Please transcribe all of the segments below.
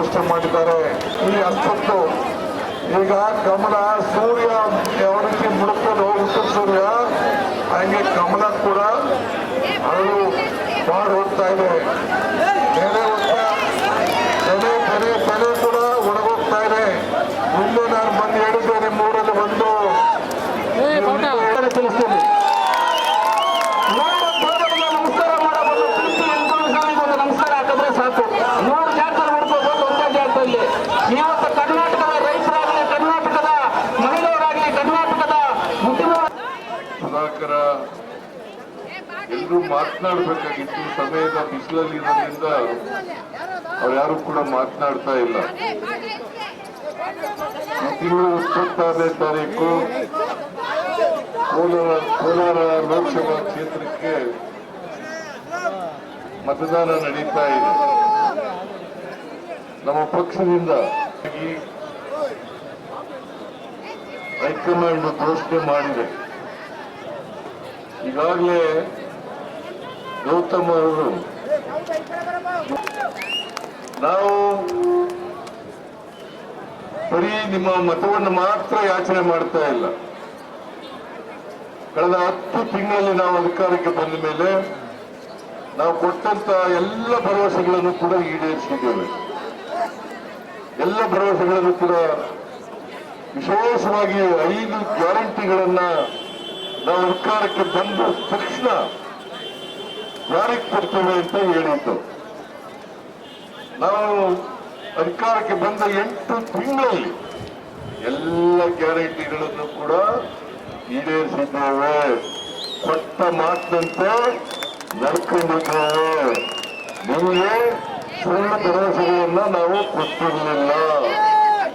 ಘೋಷಣೆ ಮಾಡಿದ್ದಾರೆ. ಈ ಹಂತದ್ದು ಈಗ ಕಮಲ ಸೂರ್ಯ ಯಾವ ರೀತಿ ಮುಡುಕೊಂಡು ಹೋಗುತ್ತೆ ಸೂರ್ಯ, ಹಾಗೆ ಕಮಲ ಕೂಡ ಅರಳು ಮಾಡಿ ಹೋಗ್ತಾ ಇದೆ. ಬೆಲೆ ಕೂಡ ಒಣಗೋಗ್ತಾ ಇದೆ. ಮುಂದೆ ನಾನು ಬಂದು ಹೇಳಿದ್ದೇನೆ, ಮೂರಲ್ಲಿ ಒಂದು ತಿಳಿಸ್ತೀನಿ. ನಮಸ್ಕಾರ ಹಾಕಿದ್ರೆ ಸಾಕು. 100 ಜಾಗದಲ್ಲಿ ಹುಡ್ಕೋಬಹುದು, ಒಂದೇ ಜಾಗದಲ್ಲಿ. ಇವತ್ತು ಕರ್ನಾಟಕದ ರೈತರಾಗಲಿ, ಕರ್ನಾಟಕದ ಮಹಿಳೆಯರಾಗಲಿ, ಕರ್ನಾಟಕದ ಸುಧಾಕರ ಎಲ್ಲರೂ ಮಾತನಾಡಬೇಕಾಗಿತ್ತು. ಸಮಯದ ಬಿಸಿಲಲ್ಲಿ ಇರೋದ್ರಿಂದ ಅವ್ರು ಯಾರು ಕೂಡ ಮಾತನಾಡ್ತಾ ಇಲ್ಲ. ಈ ತಿಂಗಳು 26ನೇ ತಾರೀಕು ಕೋಲಾರ ಲೋಕಸಭಾ ಕ್ಷೇತ್ರಕ್ಕೆ ಮತದಾನ ನಡೀತಾ ಇದೆ. ನಮ್ಮ ಪಕ್ಷದಿಂದ ಹೈಕಮಾಂಡ್ ಘೋಷಣೆ ಮಾಡಿದೆ. ಈಗಾಗಲೇ ಗೌತಮ್ ಅವರು ನಾವು ಬರೀ ನಿಮ್ಮ ಮತವನ್ನು ಮಾತ್ರ ಯಾಚನೆ ಮಾಡ್ತಾ ಇಲ್ಲ. ಕಳೆದ 10 ತಿಂಗಳಲ್ಲಿ ನಾವು ಅಧಿಕಾರಕ್ಕೆ ಬಂದ ಮೇಲೆ ನಾವು ಕೊಟ್ಟಂತ ಎಲ್ಲ ಭರವಸೆಗಳನ್ನು ಕೂಡ ಈಡೇರಿಸಿದ್ದೇವೆ. ಎಲ್ಲ ಭರವಸೆಗಳನ್ನು ಕೂಡ ವಿಶೇಷವಾಗಿ 5 ಗ್ಯಾರಂಟಿಗಳನ್ನ ನಾವು ಅಧಿಕಾರಕ್ಕೆ ಬಂದ ತಕ್ಷಣ ಜಾರಿಗೆ ಕೊಡ್ತೇವೆ ಅಂತ ಹೇಳಿದ್ದು. ನಾವು ಅಧಿಕಾರಕ್ಕೆ ಬಂದ 8 ತಿಂಗಳಲ್ಲಿ ಎಲ್ಲ ಗ್ಯಾರಂಟಿಗಳನ್ನು ಕೂಡ ಈಡೇರಿಸಿದ್ದೇವೆ. ಕೊಟ್ಟ ಮಾತಿನಂತೆ ನಡ್ಕೊಂಡಿದ್ದೇವೆ. ನಿಮಗೆ ಸುಳ್ಳು ಭರವಸೆಗಳನ್ನ ನಾವು ಕೊಟ್ಟಿರಲಿಲ್ಲ.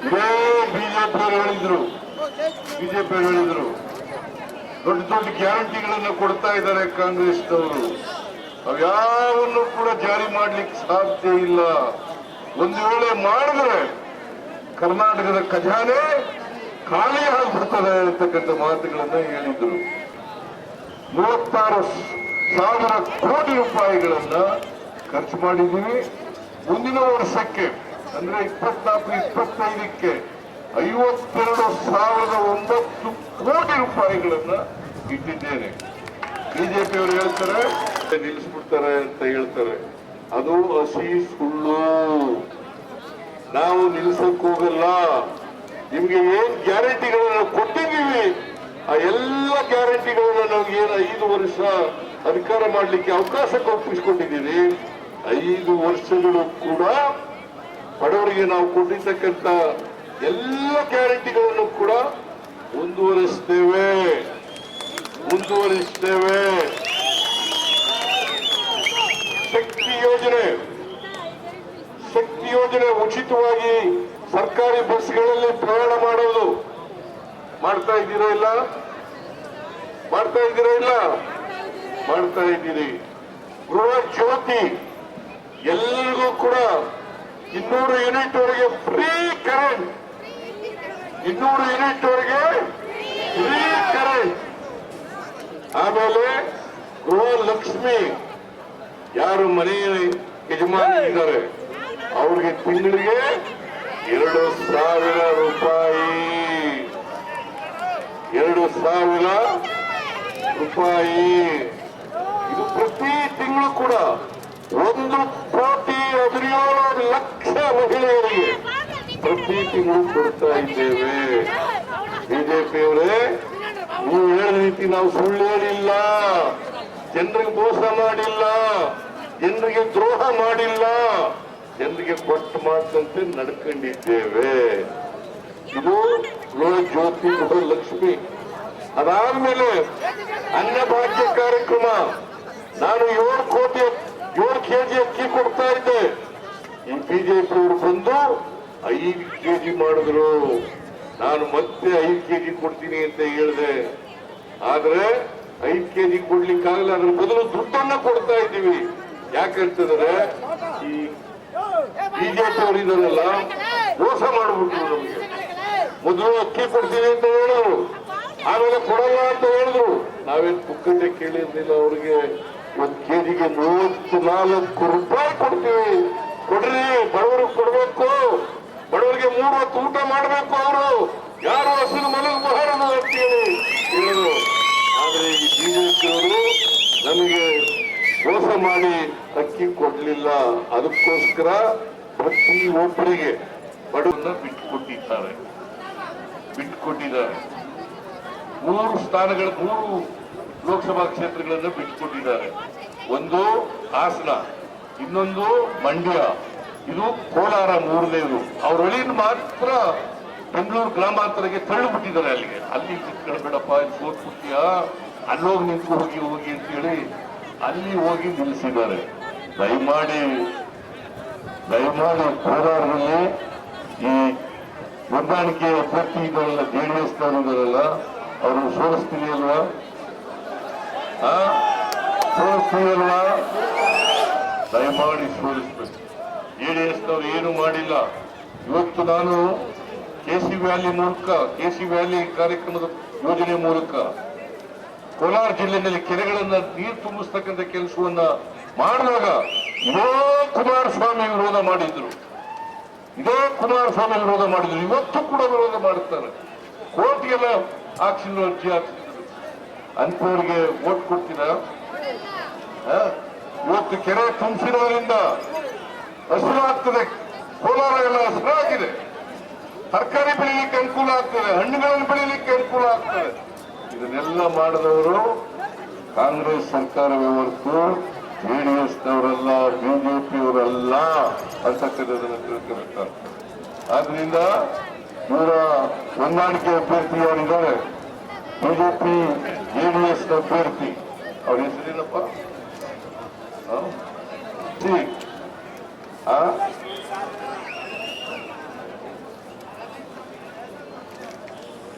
ಇದೇ ಬಿಜೆಪಿಯವರು ಹೇಳಿದ್ರು ದೊಡ್ಡ ದೊಡ್ಡ ಗ್ಯಾರಂಟಿಗಳನ್ನು ಕೊಡ್ತಾ ಇದ್ದಾರೆ ಕಾಂಗ್ರೆಸ್ನವರು. ಅವ್ಯಾವನ್ನು ಕೂಡ ಜಾರಿ ಮಾಡ್ಲಿಕ್ಕೆ ಸಾಧ್ಯ ಇಲ್ಲ. ಒಂದು ವೇಳೆ ಮಾಡಿದ್ರೆ ಕರ್ನಾಟಕದ ಖಜಾನೆ ಖಾಲಿ ಆಗ್ಬಿಡ್ತದೆ ಅಂತಕ್ಕಂಥ ಮಾತುಗಳನ್ನ ಹೇಳಿದ್ರು. 36,000 ಕೋಟಿ ರೂಪಾಯಿಗಳನ್ನ ಖರ್ಚು ಮಾಡಿದ್ದೀವಿ. ಮುಂದಿನ ವರ್ಷಕ್ಕೆ ಅಂದ್ರೆ 24-25ಕ್ಕೆ 52,009 ಕೋಟಿ ರೂಪಾಯಿಗಳನ್ನ ಇಟ್ಟಿದ್ದೇನೆ. ಬಿಜೆಪಿಯವರು ಹೇಳ್ತಾರೆ ನಿಲ್ಲಿಸ್ಬಿಡ್ತಾರೆ ಅಂತ ಹೇಳ್ತಾರೆ. ಅದು ಹಸಿ ಸುಳ್ಳು. ನಾವು ನಿಲ್ಲಿಸಕ್ ಹೋಗಲ್ಲ. ನಿಮ್ಗೆ ಏನ್ ಗ್ಯಾರಂಟಿಗಳನ್ನ ಕೊಟ್ಟಿದ್ದೀವಿ, ಆ ಎಲ್ಲ ಗ್ಯಾರಂಟಿಗಳನ್ನ ನಾವು ಏನು 5 ವರ್ಷ ಅಧಿಕಾರ ಮಾಡ್ಲಿಕ್ಕೆ ಅವಕಾಶ ಕಲ್ಪಿಸಿಕೊಂಡಿದ್ದೀವಿ. 5 ವರ್ಷಗಳು ಕೂಡ ಬಡವರಿಗೆ ನಾವು ಕೊಟ್ಟಿರ್ತಕ್ಕಂಥ ಎಲ್ಲ ಗ್ಯಾರಂಟಿಗಳನ್ನು ಕೂಡ ಮುಂದುವರಿಸ್ತೇವೆ. ಶಕ್ತಿ ಯೋಜನೆ ಉಚಿತವಾಗಿ ಸರ್ಕಾರಿ ಬಸ್ಗಳಲ್ಲಿ ಪ್ರಯಾಣ ಮಾಡೋದು ಮಾಡ್ತಾ ಇದ್ದೀರಾ ಇಲ್ಲ? ಮಾಡ್ತಾ ಇದ್ದೀರಿ. ಗೃಹ ಜ್ಯೋತಿ ಎಲ್ಲರಿಗೂ ಕೂಡ 200 ಯೂನಿಟ್ ವರೆಗೆ ಫ್ರೀ ಕರೆಂಟ್. 200 ಯೂನಿಟ್ ವರೆಗೆ ಫ್ರೀ ಕರೆಂಟ್. ಆಮೇಲೆ ಗೃಹ ಲಕ್ಷ್ಮಿ ಯಾರು ಮನೆ ಯಜಮಾನರಿದ್ದಾರೆ ಅವ್ರಿಗೆ ತಿಂಗಳಿಗೆ 2,000 ರೂಪಾಯಿ. 2,000 ರೂಪಾಯಿ. ಇದು ಪ್ರತಿ ತಿಂಗಳು ಕೂಡ 1,17,00,000 ಮಹಿಳೆಯರಿಗೆ ಪ್ರತಿ ತಿಂಗಳು ಕೊಡ್ತಾ ಇದ್ದೇವೆ. ಬಿಜೆಪಿಯವರೇ, ನೀವು ಹೇಳಿದ ರೀತಿ ನಾವು ಸುಳ್ಳು ಹೇಳಿಲ್ಲ, ಜನರಿಗೆ ಮೋಸ ಮಾಡಿಲ್ಲ, ಜನರಿಗೆ ದ್ರೋಹ ಮಾಡಿಲ್ಲ, ಜನರಿಗೆ ಕೊಟ್ಟು ಮಾತಂತೆ ನಡ್ಕೊಂಡಿದ್ದೇವೆ. ಇದು ಗೃಹ ಜ್ಯೋತಿ, ಗೃಹ ಲಕ್ಷ್ಮಿ. ಅದಾದ್ಮೇಲೆ ಅನ್ನಭಾಗ್ಯ ಕಾರ್ಯಕ್ರಮ. ನಾನು 7 ಕೆಜಿ ಅಕ್ಕಿ ಕೊಡ್ತಾ ಇದ್ದೆ. ಈ ಬಿಜೆಪಿಯವರು ಬಂದು 5 ಕೆಜಿ ಮಾಡಿದ್ರು. ನಾನು ಮತ್ತೆ 5 ಕೆಜಿ ಕೊಡ್ತೀನಿ ಅಂತ ಹೇಳಿದೆ. ಆದ್ರೆ 5 ಕೆಜಿ ಕೊಡ್ಲಿಕ್ಕಾಗಲ್ಲ. ಅದ್ರ ಬದಲು ದುಡ್ಡನ್ನ ಕೊಡ್ತಾ ಇದ್ದೀವಿ. ಯಾಕಂತಂದ್ರೆ ಈ ಬಿಜೆಪಿ ಅವರು ಇದನ್ನೆಲ್ಲ ಮೋಸ ಮಾಡ್ಬಿಟ್ರು. ನಮಗೆ ಮೊದಲು ಅಕ್ಕಿ ಕೊಡ್ತೀವಿ ಅಂತ ಹೇಳಿದ್ರು, ಆಮೇಲೆ ಕೊಡಲ್ಲ ಅಂತ ಹೇಳಿದ್ರು. ನಾವೇನ್ ಪುಕ್ಕಟ್ಟೆ ಕೇಳಿರ್ಲಿಲ್ಲ. ಅವ್ರಿಗೆ 1 ಕೆಜಿಗೆ 34 ರೂಪಾಯಿ ಕೊಡ್ತೀವಿ ಕೊಡ್ರಿ, ಬಡವರಿಗೆ ಕೊಡ್ಬೇಕು, ಬಡವರಿಗೆ 3 ಹೊತ್ತು ಊಟ ಮಾಡಬೇಕು. ಅವರು ಯಾರು ಹಸಿರು ಮಲಗಬಾರದು ಅಂತೇಳಿ ಹೇಳಿದ್ರು. ಆದ್ರೆ ಈ ಬಿಜೆಪಿಯವರು ನಮಗೆ ಮೋಸ ಮಾಡಿ ಅಕ್ಕಿ ಕೊಡ್ಲಿಲ್ಲ. ಅದಕ್ಕೋಸ್ಕರ ಪ್ರತಿ ಒಬ್ಬರಿಗೆ ಬಡವನ್ನ ಬಿಟ್ಟುಕೊಟ್ಟಿದ್ದಾರೆ. 3 ಸ್ಥಾನಗಳ 3 ಲೋಕಸಭಾ ಕ್ಷೇತ್ರಗಳನ್ನು ಬಿಟ್ಟುಕೊಟ್ಟಿದ್ದಾರೆ. ಒಂದು ಹಾಸನ, ಇನ್ನೊಂದು ಮಂಡ್ಯ, ಇದು ಕೋಲಾರ 3ನೇದು. ಅವ್ರ ಒಳಿನ ಮಾತ್ರ ಬೆಂಗಳೂರು ಗ್ರಾಮಾಂತರಕ್ಕೆ ತಳ್ಳಿಬಿಟ್ಟಿದ್ದಾರೆ. ಅಲ್ಲಿ ನಿಂತ್ಕೊಳ್ಬೇಡಪ್ಪ, ಇಲ್ಲಿ ಸೋತ್ಬಿಟ್ಟಿಯ, ಅಲ್ಲೋಗಿ ನಿಂತು ಹೋಗಿ ಅಂತೇಳಿ ಅಲ್ಲಿ ಹೋಗಿ ನಿಲ್ಲಿಸಿದ್ದಾರೆ. ದಯಮಾಡಿ ಕೋಲಾರದಲ್ಲಿ ಈ ಹೊಂದಾಣಿಕೆ ಅಭ್ಯರ್ಥಿ ಇದ್ದಾರಲ್ಲ, JDS ಇದ್ದಾರಲ್ಲ, ಅವರು ಸೋಲಿಸ್ತೀನಿ ಅಲ್ವಾ? ದಯಮಾಡಿ ಸೋಲಿಸ್ಬೇಕು. JDSನವ್ರು ಏನು ಮಾಡಿಲ್ಲ. ಇವತ್ತು ನಾನು KC ವ್ಯಾಲಿ ಕಾರ್ಯಕ್ರಮದ ಯೋಜನೆ ಮೂಲಕ ಕೋಲಾರ ಜಿಲ್ಲೆಯಲ್ಲಿ ಕೆರೆಗಳನ್ನ ನೀರು ತುಂಬಿಸ್ತಕ್ಕಂಥ ಕೆಲಸವನ್ನ ಮಾಡುವಾಗ ಇದೇ ಕುಮಾರಸ್ವಾಮಿ ವಿರೋಧ ಮಾಡಿದ್ರು. ಇವತ್ತು ಕೂಡ ವಿರೋಧ ಮಾಡುತ್ತಾರೆ. ಕೋರ್ಟ್ಗೆಲ್ಲ ಅರ್ಜಿ ಹಾಕ್ಸಿದ್ರು. ಅಂಥವ್ರಿಗೆ ವೋಟ್ ಕೊಡ್ತೀರಾ? ಇವತ್ತು ಕೆರೆ ತುಂಬಿಸಿರೋದ್ರಿಂದ ಹಸಿರಾಗ್ತದೆ. ಕೋಲಾರ ಎಲ್ಲ ಹಸಿರಾಗಿದೆ. ತರಕಾರಿ ಬೆಳೀಲಿಕ್ಕೆ ಅನುಕೂಲ ಆಗ್ತದೆ, ಹಣ್ಣುಗಳನ್ನು ಬೆಳೀಲಿಕ್ಕೆ ಅನುಕೂಲ ಆಗ್ತದೆ. ಇದನ್ನೆಲ್ಲ ಮಾಡಿದವರು ಕಾಂಗ್ರೆಸ್ ಸರ್ಕಾರವೇ ಹೊರತು JDSನವರಲ್ಲ, ಬಿಜೆಪಿಯವರಲ್ಲ ಅಂತಕ್ಕಂಥದ್ದನ್ನು ತಿಳ್ಕೊಬೇಕಾಗ್ತದೆ. ಆದ್ರಿಂದ ಇವರ ಹೊಂದಾಣಿಕೆ ಅಭ್ಯರ್ಥಿ ಯಾರಿದ್ದಾರೆ, ಬಿಜೆಪಿ JDS ಅಭ್ಯರ್ಥಿ, ಅವ್ರ ಹೆಸರೇನಪ್ಪ?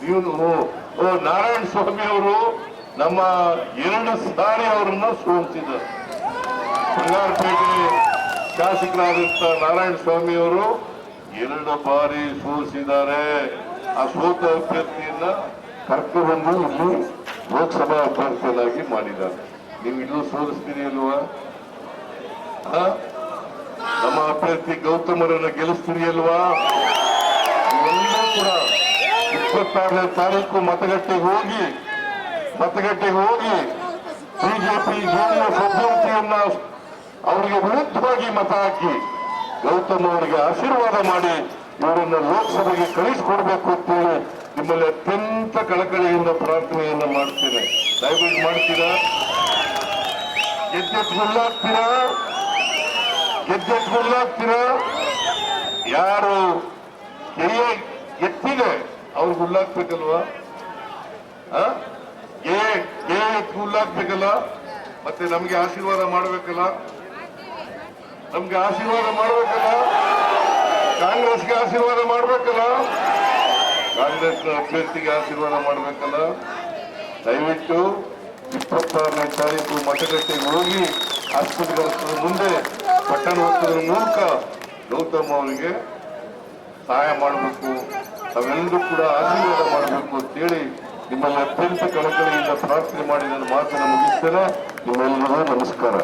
ಇವನು ನಾರಾಯಣ ಸ್ವಾಮಿ ಅವರು ನಮ್ಮ 2 ಸಾರಿ ಅವರನ್ನು ಸೋಲಿಸಿದ್ದಾರೆ. ಬಂಗಾರಪೇಟೆ ಶಾಸಕರಾದಂತ ನಾರಾಯಣ ಸ್ವಾಮಿ ಅವರು 2 ಬಾರಿ ಸೋಲಿಸಿದ್ದಾರೆ. ಆ ಸೋತ ಅಭ್ಯರ್ಥಿಯನ್ನ ಕರ್ಕೊಂಡು ಇಲ್ಲಿ ಲೋಕಸಭಾ ಅಭ್ಯರ್ಥಿಯನ್ನಾಗಿ ಮಾಡಿದ್ದಾರೆ. ನೀವು ಇಲ್ಲೂ ಸೋಲಿಸ್ತೀರಿ ಅಲ್ವಾ? ನಮ್ಮ ಅಭ್ಯರ್ಥಿ ಗೌತಮರನ್ನ ಗೆಲ್ಲಿಸ್ತೀರಿ ಅಲ್ವಾ? ಇವೆಲ್ಲ ಕೂಡ 26ನೇ ತಾರೀಕು ಮತಗಟ್ಟೆಗೆ ಹೋಗಿ ಬಿಜೆಪಿ JDS ಅಭ್ಯರ್ಥಿಯನ್ನ ಅವರಿಗೆ ವಿರುದ್ಧವಾಗಿ ಮತ ಹಾಕಿ ಗೌತಮ್ ಅವರಿಗೆ ಆಶೀರ್ವಾದ ಮಾಡಿ ಇವರನ್ನ ಲೋಕಸಭೆಗೆ ಕಳಿಸಿಕೊಡ್ಬೇಕು ಅಂತೇಳಿ ನಿಮ್ಮಲ್ಲಿ ಅತ್ಯಂತ ಕಳಕಳಿಯಿಂದ ಪ್ರಾರ್ಥನೆಯನ್ನ ಮಾಡ್ತೇನೆ. ದಯವಿಟ್ಟು ಮಾಡ್ತೀರಾ? ಗೆದ್ದೆಟ್ಗುಲ್ಲಾಗ್ತೀರಾ? ಯಾರು ಎತ್ತಿದೆ ಅವ್ರಿಗೆ ಹುಲ್ಲಾಕ್ಬೇಕಲ್ವಾ? ಹುಲ್ಲಾಕ್ಬೇಕಲ್ಲ, ಮತ್ತೆ ನಮ್ಗೆ ಆಶೀರ್ವಾದ ಮಾಡ್ಬೇಕಲ್ಲ, ಕಾಂಗ್ರೆಸ್ಗೆ ಆಶೀರ್ವಾದ ಮಾಡ್ಬೇಕಲ್ಲ, ಕಾಂಗ್ರೆಸ್ನ ಅಭ್ಯರ್ಥಿಗೆ ಆಶೀರ್ವಾದ ಮಾಡ್ಬೇಕಲ್ಲ. ದಯವಿಟ್ಟು 26ನೇ ತಾರೀಕು ಮತಗಟ್ಟೆಗೆ ಹೋಗಿ ಆಸ್ಪತ್ರೆ ಮುಂದೆ ಪಟ್ಟಣ ಹೋಗ್ತದ್ರ ಮೂಲಕ ಗೌತಮ್ ಅವರಿಗೆ ಸಹಾಯ ಮಾಡಬೇಕು, ನಾವೆಲ್ಲರೂ ಕೂಡ ಆಶೀರ್ವಾದ ಮಾಡಬೇಕು ಅಂತೇಳಿ ನಿಮ್ಮಲ್ಲಿ ಅತ್ಯಂತ ಕಳಕಳಿಯಿಂದ ಪ್ರಾರ್ಥನೆ ಮಾಡಿ ನನ್ನ ಮಾತನ್ನು ಮುಗಿಸ್ತೇನೆ. ನಿಮ್ಮೆಲ್ಲರಿಗೂ ನಮಸ್ಕಾರ.